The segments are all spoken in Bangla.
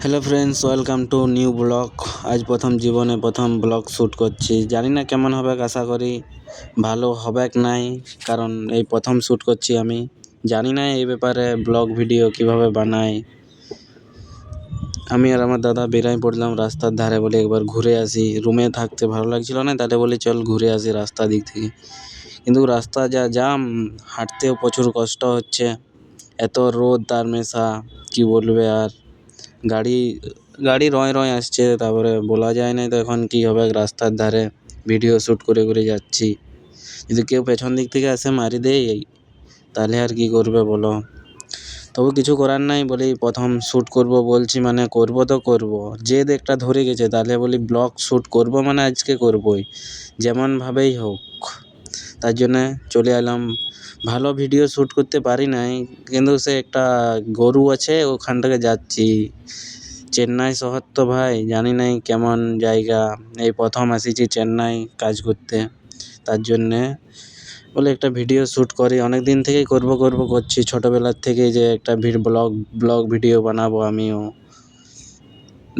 Hello friends, welcome to new blog. আজ প্রথম জীবনে প্রথম ব্লগ শ্যুট করছি। জানি না কেমন হবে, আশা করি ভালো হবে নাই, কারণ এই প্রথম শ্যুট করছি আমি। জানি না এই ব্যাপারে ব্লগ ভিডিও কিভাবে বানাই। আমি আর আমার দাদা বেরাই পড়লাম রাস্তার ধারে, বলে একবার ঘুরে আসি। রুমে থাকতে ভালো লাগছিল না, তাহলে বলি চল ঘুরে আসি রাস্তা দিক থেকে। কিন্তু রাস্তা যা জাম, হাঁটতেও প্রচুর কষ্ট হচ্ছে। এত রোদ তার মেশা, কি বলবে আর। গাড়ি গাড়ি রয় রয় আসছে, তারপরে বলা যায় না তো এখন কী হবে। রাস্তার ধারে ভিডিও শ্যুট করে করে যাচ্ছি, যদি কেউ পেছন দিক থেকে আসে মারি দেয়, তাহলে আর কি করবে বলো। তবু কিছু করার নাই, বলি প্রথম শ্যুট করব বলছি মানে করব তো করব। জেদ একটা ধরে গেছে, তাহলে বলি ব্লগ শ্যুট করব মানে আজকে করবই, যেমনভাবেই হোক। তার জন্যে চলে এলাম। ভালো ভিডিও শ্যুট করতে পারি নাই, কিন্তু সে একটা গরু আছে, ওখানটাকে যাচ্ছি। চেন্নাই শহর তো ভাই জানি নাই কেমন জায়গা। এই প্রথম আসিছি চেন্নাই কাজ করতে, তার জন্যে বলে একটা ভিডিও শ্যুট করি। অনেক দিন থেকেই করব করছি, ছোটোবেলার থেকেই, যে একটা ব্লগ ভিডিও বানাবো আমিও।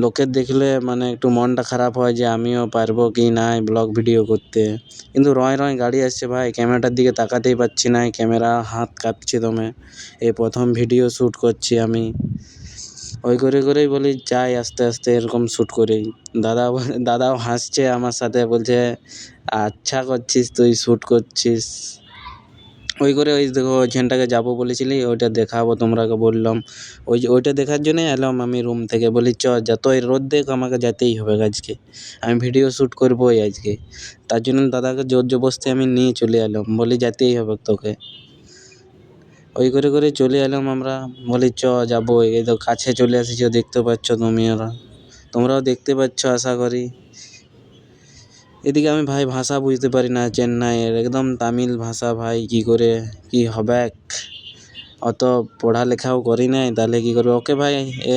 লোকের দেখলে মানে একটু মনটা খারাপ হয় যে আমিও পারবো কি না ব্লগ ভিডিও করতে। কিন্তু রয় রয় গাড়ি আসছে ভাই, ক্যামেরাটার দিকে তাকাতেই পারছি না, ক্যামেরা হাত কাঁপছে দমে। এই প্রথম ভিডিও শ্যুট করছি আমি। ওই করেই বলি যাই আস্তে আস্তে এরকম শ্যুট করেই। দাদাও হাসছে আমার সাথে, বলছে আচ্ছা করছিস তুই, শ্যুট করছিস। ওই দেখো ওইখানটাকে যাবো বলেছিলি, ওইটা দেখাবো তোমরাকে বললাম। ওইটা দেখার জন্যই এলাম আমি রুম থেকে। বলি যতই রোদ দেখ, আমাকে যেতেই হবে আজকে, আমি ভিডিও শ্যুট করবোই আজকে। তার জন্য দাদাকে জোর জবরদস্তি আমি নিয়ে চলে এলাম, বলি যেতেই হবে তোকে। ওই করে চলে এলাম আমরা। বলি যাবো, এই তো কাছে চলে এসেছি, দেখতে পাচ্ছ তোমরাও দেখতে পাচ্ছ আশা করি। এদিকে আমি ভাই ভাষা বুঝতে পারি না চেন্নাইয়ের, একদম তামিল ভাষা ভাই, কি করে কি হবে। অত পড়ালেখাও করি নাই, তাহলে কি করবে। ওকে ভাই, এই